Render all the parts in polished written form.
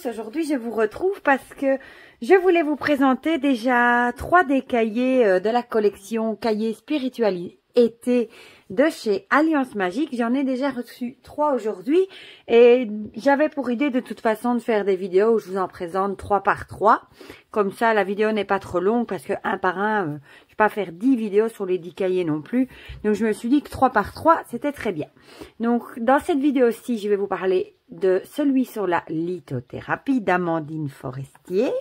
tous, aujourd'hui je vous retrouve parce que je voulais vous présenter déjà 3 des cahiers de la collection Cahiers spirituels été de chez Alliance Magique. J'en ai déjà reçu 3 aujourd'hui et j'avais pour idée de toute façon de faire des vidéos où je vous en présente 3 par 3. Comme ça la vidéo n'est pas trop longue parce que un par un, je ne vais pas faire 10 vidéos sur les 10 cahiers non plus. Donc je me suis dit que 3 par 3 c'était très bien. Donc dans cette vidéo-ci je vais vous parler de celui sur la lithothérapie d'Amandine Forestier.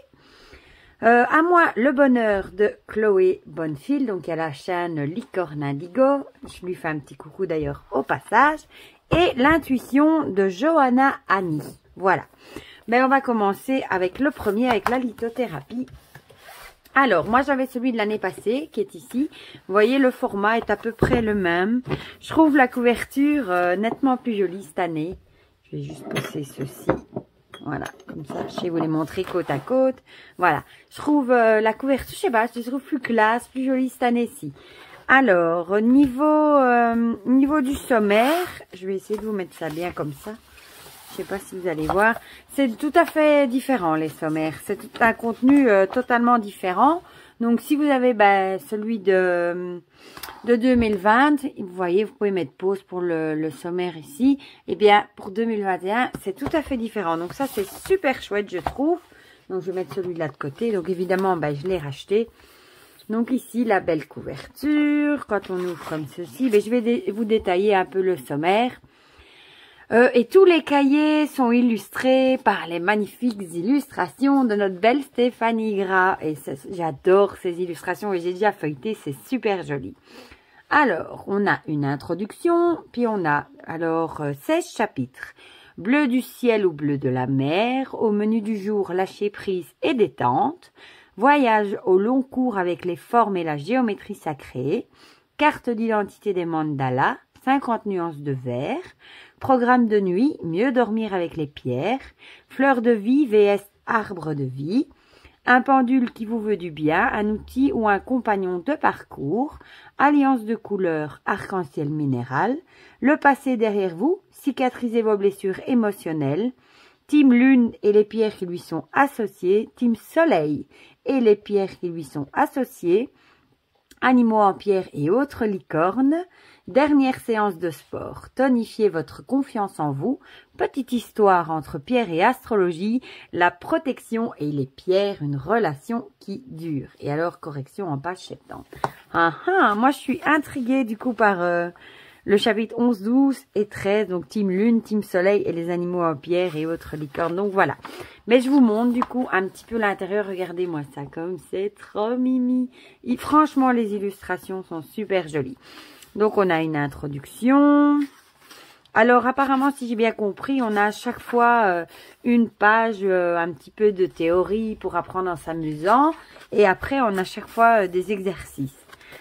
À moi, le bonheur de Chloé Bonnefield, donc il y a la chaîne Licorne Indigo, je lui fais un petit coucou d'ailleurs au passage, et l'intuition de Johanna Annie. Voilà, mais on va commencer avec le premier, avec la lithothérapie. Alors, moi j'avais celui de l'année passée qui est ici. Vous voyez, le format est à peu près le même. Je trouve la couverture nettement plus jolie cette année. Je vais juste passer ceci. Voilà, comme ça, je vais vous les montrer côte à côte. Voilà, je trouve la couverture, je sais pas, je trouve plus classe, plus jolie cette année-ci. Alors, niveau du sommaire, je vais essayer de vous mettre ça bien comme ça. Je sais pas si vous allez voir. C'est tout à fait différent, les sommaires. C'est tout un contenu totalement différent. Donc, si vous avez celui de 2020, vous voyez, vous pouvez mettre pause pour le sommaire ici. Eh bien, pour 2021, c'est tout à fait différent. Donc, ça, c'est super chouette, je trouve. Donc, je vais mettre celui-là de côté. Donc, évidemment, je l'ai racheté. Donc, ici, la belle couverture. Quand on ouvre comme ceci, je vais vous détailler un peu le sommaire. Et tous les cahiers sont illustrés par les magnifiques illustrations de notre belle Stéphanie Gras. Et j'adore ces illustrations et j'ai déjà feuilleté, c'est super joli. Alors, on a une introduction, puis on a alors 16 chapitres. Bleu du ciel ou bleu de la mer, au menu du jour, lâcher prise et détente. Voyage au long cours avec les formes et la géométrie sacrée. Carte d'identité des mandalas, 50 nuances de vert. Programme de nuit, mieux dormir avec les pierres, fleur de vie vs arbre de vie, un pendule qui vous veut du bien, un outil ou un compagnon de parcours, alliance de couleurs, arc-en-ciel minéral, le passé derrière vous, cicatrisez vos blessures émotionnelles, team lune et les pierres qui lui sont associées, team soleil et les pierres qui lui sont associées, animaux en pierre et autres licornes. Dernière séance de sport, tonifiez votre confiance en vous. Petite histoire entre pierre et astrologie, la protection et les pierres, une relation qui dure. Et alors, correction en page 70. Moi je suis intriguée du coup par le chapitre 11, 12 et 13. Donc team lune, team soleil et les animaux en pierre et autres licornes. Donc voilà. Mais je vous montre du coup un petit peu l'intérieur. Regardez-moi ça comme c'est trop mimi. Et franchement, les illustrations sont super jolies. Donc, on a une introduction. Alors, apparemment, si j'ai bien compris, on a à chaque fois une page, un petit peu de théorie pour apprendre en s'amusant. Et après, on a à chaque fois des exercices.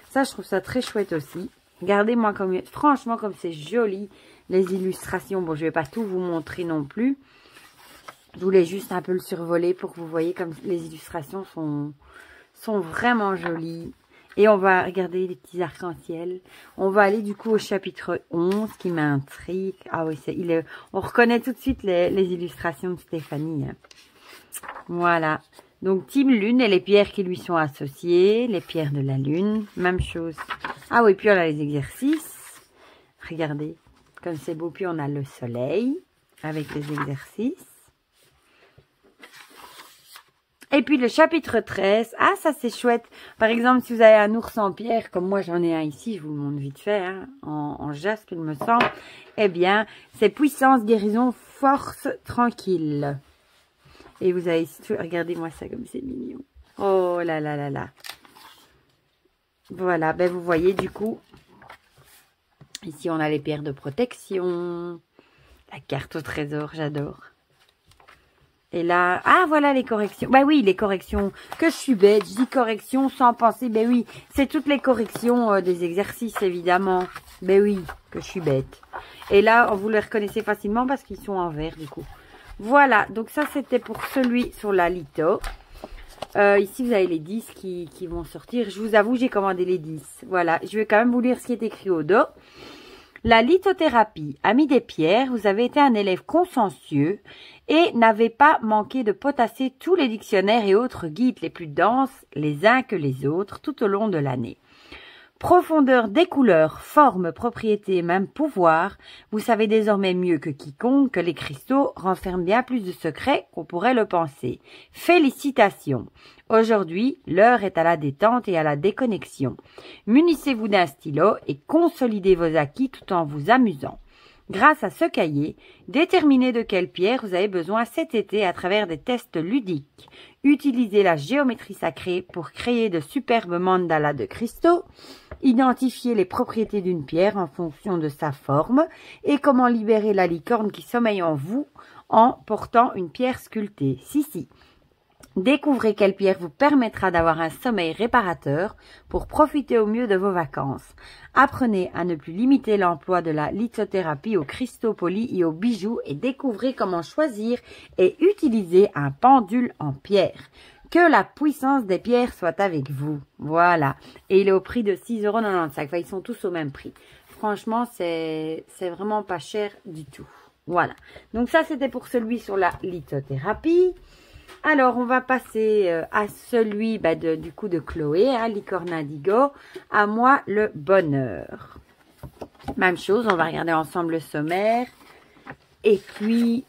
Ça, je trouve ça très chouette aussi. Regardez-moi franchement, comme c'est joli, les illustrations. Bon, je vais pas tout vous montrer non plus. Je voulais juste un peu le survoler pour que vous voyez comme les illustrations sont vraiment jolies. Et on va regarder les petits arcs-en-ciel. On va aller du coup au chapitre 11 qui m'intrigue. Ah oui, on reconnaît tout de suite les illustrations de Stéphanie. Voilà. Donc, team lune et les pierres qui lui sont associées. Les pierres de la lune. Même chose. Ah oui, puis on a les exercices. Regardez, comme c'est beau. Puis on a le soleil avec les exercices. Et puis le chapitre 13, ah ça c'est chouette. Par exemple, si vous avez un ours en pierre, comme moi j'en ai un ici, je vous le montre vite fait, en jaspe il me semble. Eh bien, c'est puissance, guérison, force, tranquille. Et vous avez ici, regardez-moi ça comme c'est mignon. Oh là là là là. Voilà, vous voyez du coup, ici on a les pierres de protection, la carte au trésor, j'adore. Et là, ah voilà les corrections. Oui, les corrections. Que je suis bête, je dis corrections sans penser. Oui, c'est toutes les corrections des exercices évidemment. Oui, que je suis bête. Et là, vous les reconnaissez facilement parce qu'ils sont en vert du coup. Voilà, donc ça c'était pour celui sur la litho. Ici vous avez les 10 qui vont sortir. Je vous avoue, j'ai commandé les 10. Voilà, je vais quand même vous lire ce qui est écrit au dos. La lithothérapie a mis des pierres, vous avez été un élève consciencieux et n'avez pas manqué de potasser tous les dictionnaires et autres guides les plus denses les uns que les autres tout au long de l'année. Profondeur des couleurs, formes, propriétés et même pouvoir, vous savez désormais mieux que quiconque que les cristaux renferment bien plus de secrets qu'on pourrait le penser. Félicitations! Aujourd'hui, l'heure est à la détente et à la déconnexion. Munissez-vous d'un stylo et consolidez vos acquis tout en vous amusant. Grâce à ce cahier, déterminez de quelle pierre vous avez besoin cet été à travers des tests ludiques. Utilisez la géométrie sacrée pour créer de superbes mandalas de cristaux. Identifiez les propriétés d'une pierre en fonction de sa forme et comment libérer la licorne qui sommeille en vous en portant une pierre sculptée. Si. Découvrez quelle pierre vous permettra d'avoir un sommeil réparateur pour profiter au mieux de vos vacances. Apprenez à ne plus limiter l'emploi de la lithothérapie aux cristaux polis et aux bijoux et découvrez comment choisir et utiliser un pendule en pierre. Que la puissance des pierres soit avec vous. Voilà. Et il est au prix de 6,95 €. Enfin, ils sont tous au même prix. Franchement, c'est vraiment pas cher du tout. Voilà. Donc ça, c'était pour celui sur la lithothérapie. Alors, on va passer à celui du coup de Chloé, Licorne Indigo. À moi, le bonheur. Même chose, on va regarder ensemble le sommaire. Et puis,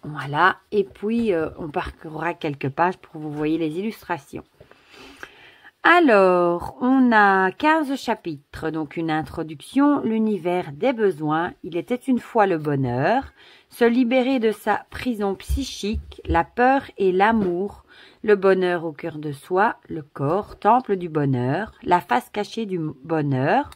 voilà. Et puis, on parcourra quelques pages pour que vous voyez les illustrations. Alors, on a 15 chapitres, donc une introduction, l'univers des besoins, il était une fois le bonheur, se libérer de sa prison psychique, la peur et l'amour, le bonheur au cœur de soi, le corps, temple du bonheur, la face cachée du bonheur,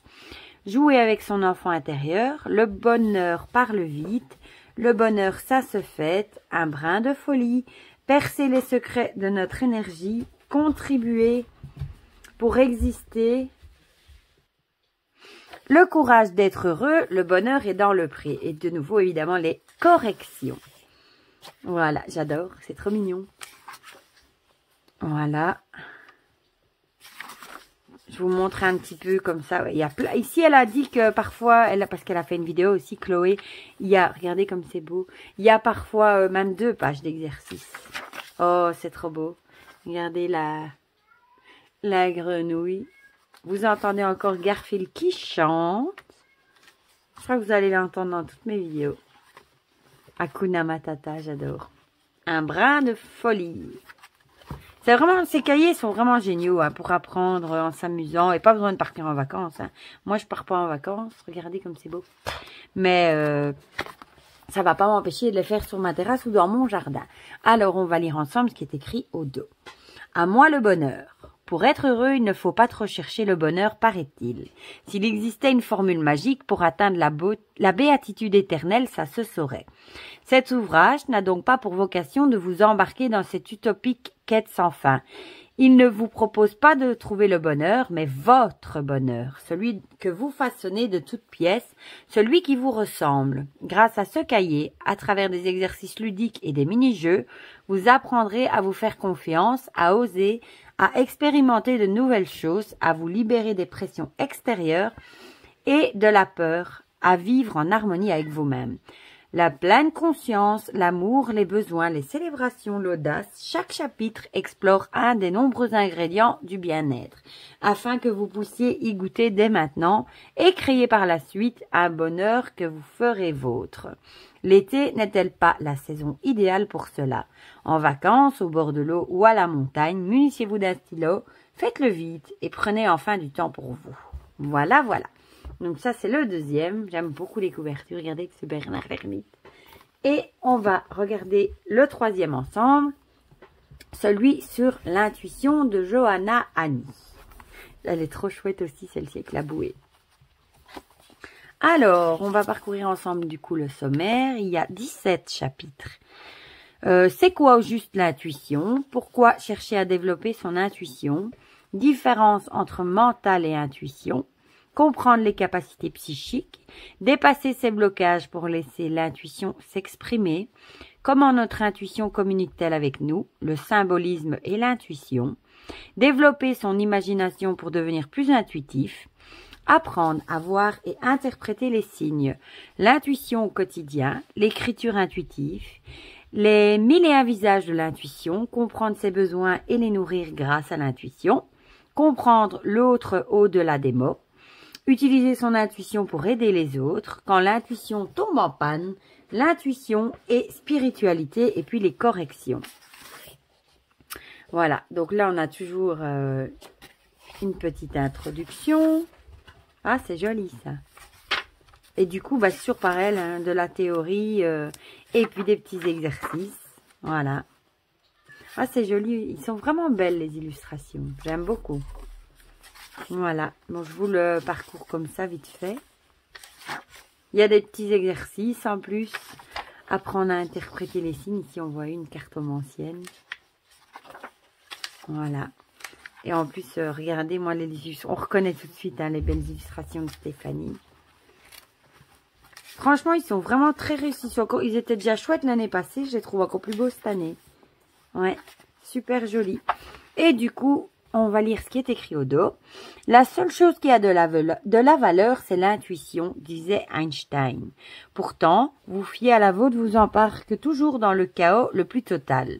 jouer avec son enfant intérieur, le bonheur parle vite, le bonheur ça se fête, un brin de folie, percer les secrets de notre énergie, contribuer pour exister, le courage d'être heureux, le bonheur est dans le pré. Et de nouveau, évidemment, les corrections. Voilà, j'adore, c'est trop mignon. Voilà. Je vous montre un petit peu comme ça. Il y a plein. Ici, elle a dit que parfois, parce qu'elle a fait une vidéo aussi, Chloé, il y a, regardez comme c'est beau, il y a parfois même 2 pages d'exercice. Oh, c'est trop beau. Regardez la grenouille. Vous entendez encore Garfield qui chante. Je crois que vous allez l'entendre dans toutes mes vidéos. Hakuna Matata, j'adore. Un brin de folie. C'est vraiment, ces cahiers sont vraiment géniaux pour apprendre en s'amusant et pas besoin de partir en vacances. Moi, je pars pas en vacances. Regardez comme c'est beau. Mais ça va pas m'empêcher de les faire sur ma terrasse ou dans mon jardin. Alors, on va lire ensemble ce qui est écrit au dos. À moi le bonheur. Pour être heureux, il ne faut pas trop chercher le bonheur, paraît-il. S'il existait une formule magique pour atteindre la béatitude éternelle, ça se saurait. Cet ouvrage n'a donc pas pour vocation de vous embarquer dans cette utopique quête sans fin. Il ne vous propose pas de trouver le bonheur, mais votre bonheur, celui que vous façonnez de toutes pièces, celui qui vous ressemble. Grâce à ce cahier, à travers des exercices ludiques et des mini-jeux, vous apprendrez à vous faire confiance, à oser, à expérimenter de nouvelles choses, à vous libérer des pressions extérieures et de la peur, à vivre en harmonie avec vous-même. La pleine conscience, l'amour, les besoins, les célébrations, l'audace, chaque chapitre explore un des nombreux ingrédients du bien-être, afin que vous puissiez y goûter dès maintenant et créer par la suite un bonheur que vous ferez vôtre. L'été n'est-elle pas la saison idéale pour cela? En vacances, au bord de l'eau ou à la montagne, munissez-vous d'un stylo, faites-le vite et prenez enfin du temps pour vous. Voilà, voilà. Donc ça, c'est le deuxième. J'aime beaucoup les couvertures. Regardez que c'est Bernard l'Ermite. Et on va regarder le troisième ensemble. Celui sur l'intuition de Johanna Annie. Elle est trop chouette aussi, celle-ci avec la bouée. Alors, on va parcourir ensemble du coup le sommaire. Il y a 17 chapitres. C'est quoi au juste l'intuition? Pourquoi chercher à développer son intuition? Différence entre mental et intuition. Comprendre les capacités psychiques, dépasser ses blocages pour laisser l'intuition s'exprimer, comment notre intuition communique-t-elle avec nous, le symbolisme et l'intuition, développer son imagination pour devenir plus intuitif, Apprendre à voir et interpréter les signes, l'intuition au quotidien, l'écriture intuitive, les 1001 visages de l'intuition, comprendre ses besoins et les nourrir grâce à l'intuition, comprendre l'autre au-delà des mots, utiliser son intuition pour aider les autres, quand l'intuition tombe en panne, l'intuition et spiritualité et puis les corrections. Voilà, donc là on a toujours une petite introduction. Ah, c'est joli ça. Et du coup, bah, c'est toujours pareil, hein, de la théorie et puis des petits exercices. Voilà. Ah, c'est joli. Ils sont vraiment belles les illustrations. J'aime beaucoup. Voilà. Bon, je vous le parcours comme ça, vite fait. Il y a des petits exercices en plus. Apprendre à interpréter les signes. Ici, on voit une cartomancienne. Voilà. Et en plus, regardez, moi, les illustrations. On reconnaît tout de suite hein, les belles illustrations de Stéphanie. Franchement, ils sont vraiment très réussis. Ils étaient déjà chouettes l'année passée. Je les trouve encore plus beaux cette année. Ouais, super joli. Et du coup, on va lire ce qui est écrit au dos. La seule chose qui a de la valeur, c'est l'intuition, disait Einstein. Pourtant, vous fiez à la vôtre vous embarque toujours dans le chaos le plus total.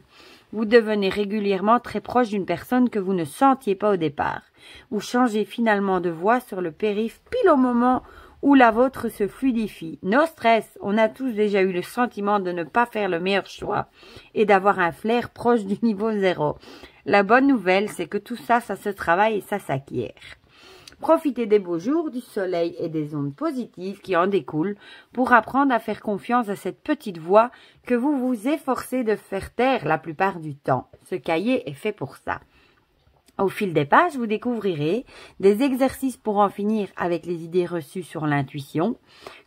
Vous devenez régulièrement très proche d'une personne que vous ne sentiez pas au départ. Vous changez finalement de voie sur le périph' pile au moment où la vôtre se fluidifie. No stress, on a tous déjà eu le sentiment de ne pas faire le meilleur choix et d'avoir un flair proche du niveau 0. La bonne nouvelle, c'est que tout ça, ça se travaille et ça s'acquiert. Profitez des beaux jours, du soleil et des ondes positives qui en découlent pour apprendre à faire confiance à cette petite voix que vous vous efforcez de faire taire la plupart du temps. Ce cahier est fait pour ça. Au fil des pages, vous découvrirez des exercices pour en finir avec les idées reçues sur l'intuition,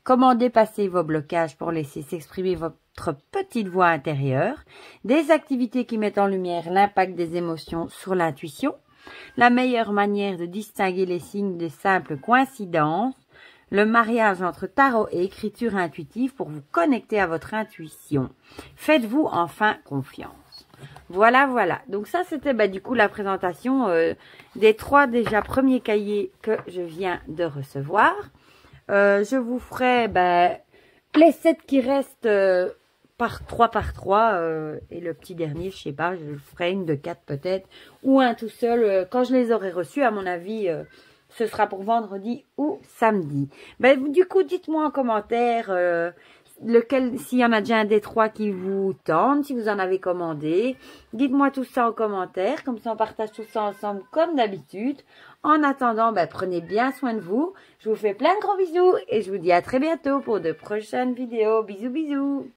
comment dépasser vos blocages pour laisser s'exprimer votre petite voix intérieure, des activités qui mettent en lumière l'impact des émotions sur l'intuition, la meilleure manière de distinguer les signes de simples coïncidences, le mariage entre tarot et écriture intuitive pour vous connecter à votre intuition. Faites-vous enfin confiance. Voilà, voilà. Donc ça, c'était du coup la présentation des 3 déjà premiers cahiers que je viens de recevoir. Je vous ferai les 7 qui restent par 3 et le petit dernier, je sais pas, je ferai une de 4 peut-être ou un tout seul quand je les aurai reçus. À mon avis, ce sera pour vendredi ou samedi. Du coup, dites-moi en commentaire s'il y en a déjà un des 3 qui vous tente, si vous en avez commandé. Dites-moi tout ça en commentaire, comme ça on partage tout ça ensemble comme d'habitude. En attendant, prenez bien soin de vous. Je vous fais plein de gros bisous et je vous dis à très bientôt pour de prochaines vidéos. Bisous, bisous.